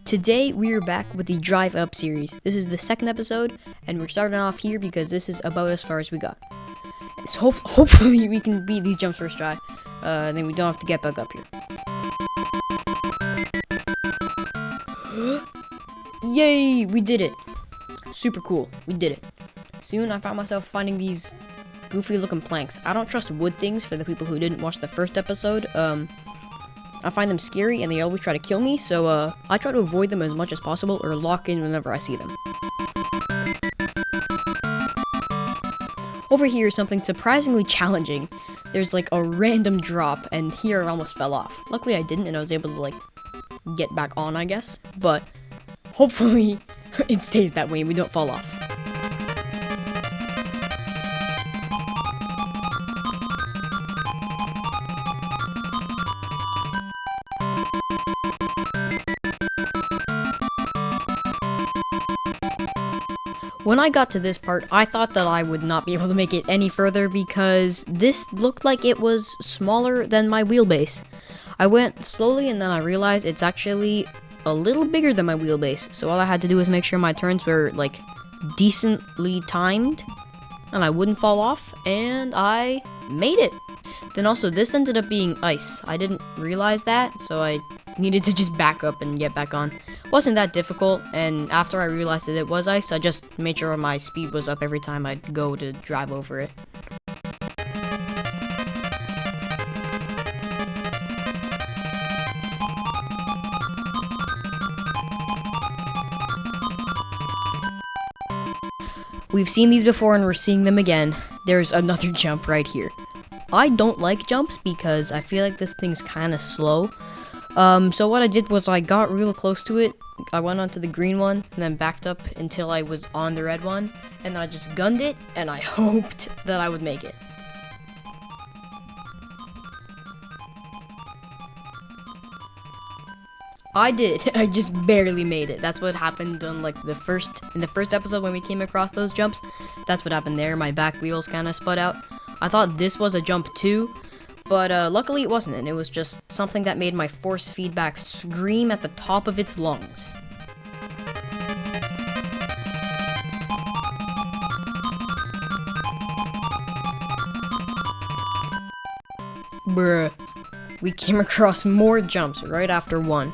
Today we are back with the Drive Up series. This is the second episode, and we're starting off here because this is about as far as we got. So hopefully we can beat these jumps first try, and then we don't have to get back up here. Yay! We did it! Super cool. We did it. Soon I found myself finding these goofy looking planks. I don't trust wood things for the people who didn't watch the first episode. I find them scary and they always try to kill me, so I try to avoid them as much as possible or lock in whenever I see them. Over here is something surprisingly challenging. There's like a random drop, and here I almost fell off. Luckily I didn't, and I was able to like get back on, I guess. But hopefully it stays that way and we don't fall off. When I got to this part, I thought that I would not be able to make it any further because this looked like it was smaller than my wheelbase. I went slowly and then I realized it's actually a little bigger than my wheelbase. So all I had to do was make sure my turns were like decently timed and I wouldn't fall off, and I made it. Then also this ended up being ice. I didn't realize that, so I needed to just back up and get back on. Wasn't that difficult, and after I realized that it was ice, I just made sure my speed was up every time I'd go to drive over it. We've seen these before and we're seeing them again. There's another jump right here. I don't like jumps because I feel like this thing's kind of slow. So what I did was I got real close to it. I went onto the green one and then backed up until I was on the red one, and then I just gunned it and I hoped that I would make it. I did. I just barely made it. That's what happened on like in the first episode when we came across those jumps. That's what happened there. My back wheels kind of spud out. I thought this was a jump too, but luckily it wasn't, and it was just something that made my force feedback scream at the top of its lungs. Bruh. We came across more jumps right after one.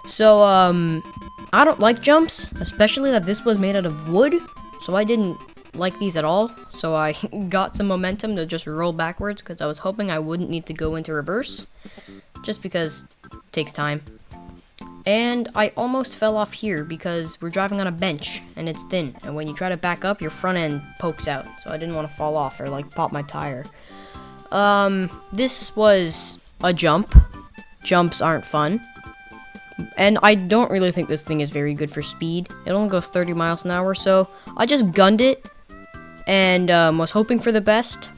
So, I don't like jumps, especially that this was made out of wood, so I didn't like these at all. So I got some momentum to just roll backwards because I was hoping I wouldn't need to go into reverse, just because it takes time. And I almost fell off here because we're driving on a bench and it's thin, and when you try to back up, your front end pokes out, so I didn't want to fall off or like pop my tire. This was a jump. Jumps aren't fun. And I don't really think this thing is very good for speed. It only goes 30 miles an hour, so I just gunned it and was hoping for the best.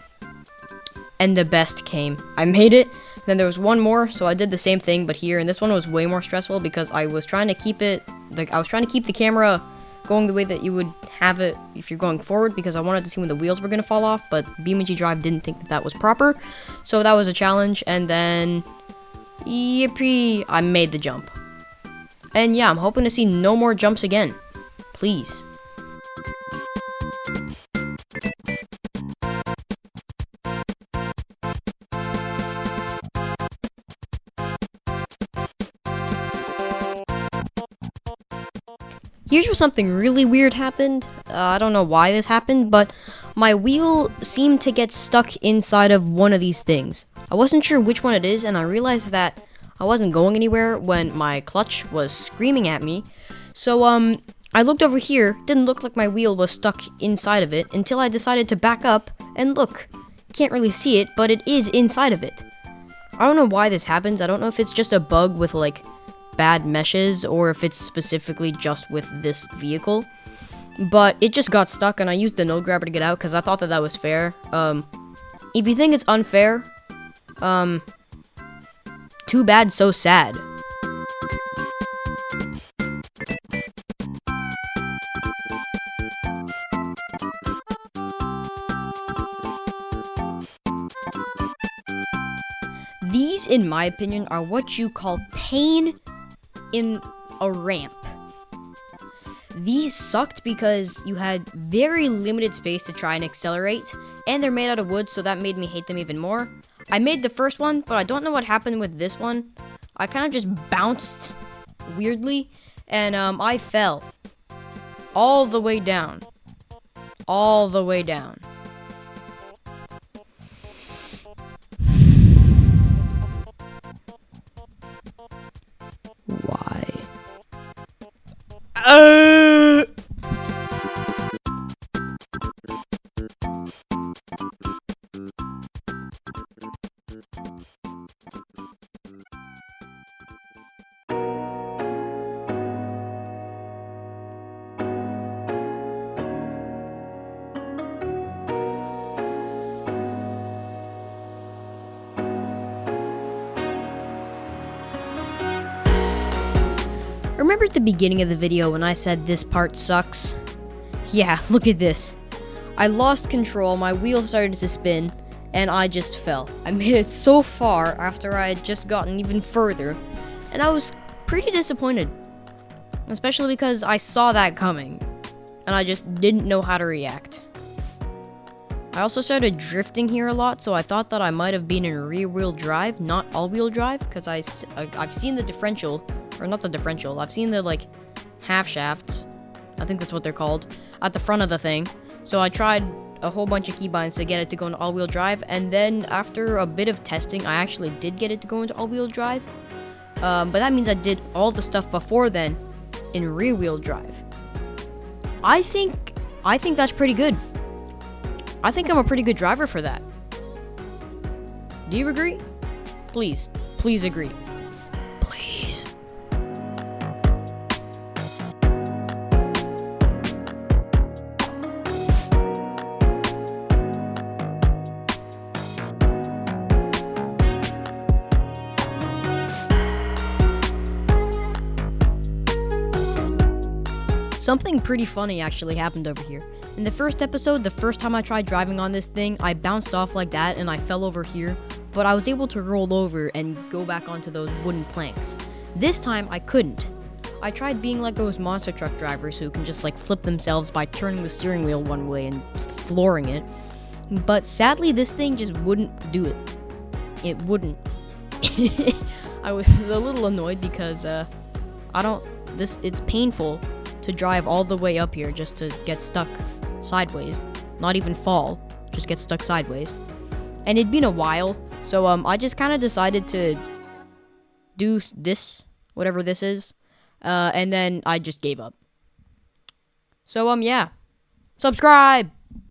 And the best came. I made it. Then there was one more, so I did the same thing, but here. And this one was way more stressful because I was trying to keep it, like I was trying to keep the camera going the way that you would have it if you're going forward, because I wanted to see when the wheels were going to fall off, but BeamNG Drive didn't think that that was proper. So that was a challenge, and then yippee, I made the jump. And yeah, I'm hoping to see no more jumps again. Please. Here's where something really weird happened. I don't know why this happened, but my wheel seemed to get stuck inside of one of these things. I wasn't sure which one it is, and I realized that I wasn't going anywhere when my clutch was screaming at me. So, I looked over here. Didn't look like my wheel was stuck inside of it until I decided to back up, and look. Can't really see it, but it is inside of it. I don't know why this happens. I don't know if it's just a bug with, like, bad meshes, or if it's specifically just with this vehicle. But it just got stuck, and I used the node grabber to get out because I thought that that was fair. If you think it's unfair, too bad, so sad. These, in my opinion, are what you call pain in a ramp. These sucked because you had very limited space to try and accelerate, and they're made out of wood, so that made me hate them even more. I made the first one, but I don't know what happened with this one. I kind of just bounced weirdly, and I fell all the way down. All the way down. Why? Remember at the beginning of the video when I said this part sucks? Yeah, look at this. I lost control, my wheel started to spin, and I just fell. I made it so far after I had just gotten even further, and I was pretty disappointed. Especially because I saw that coming, and I just didn't know how to react. I also started drifting here a lot, so I thought that I might have been in rear-wheel drive, not all-wheel drive, because I've seen the differential, or not the differential, I've seen the, like, half shafts, I think that's what they're called, at the front of the thing. So I tried a whole bunch of keybinds to get it to go into all-wheel drive, and then after a bit of testing, I actually did get it to go into all-wheel drive. But that means I did all the stuff before then in rear-wheel drive. I think that's pretty good. I think I'm a pretty good driver for that. Do you agree? Please agree. Please. Something pretty funny actually happened over here. In the first episode, the first time I tried driving on this thing, I bounced off like that and I fell over here, but I was able to roll over and go back onto those wooden planks. This time, I couldn't. I tried being like those monster truck drivers who can just like flip themselves by turning the steering wheel one way and flooring it, but sadly this thing just wouldn't do it. It wouldn't. I was a little annoyed because it's painful to drive all the way up here just to get stuck sideways. Not even fall, just get stuck sideways. And it'd been a while, so I just kind of decided to do this, whatever this is, and then I just gave up. So yeah. Subscribe!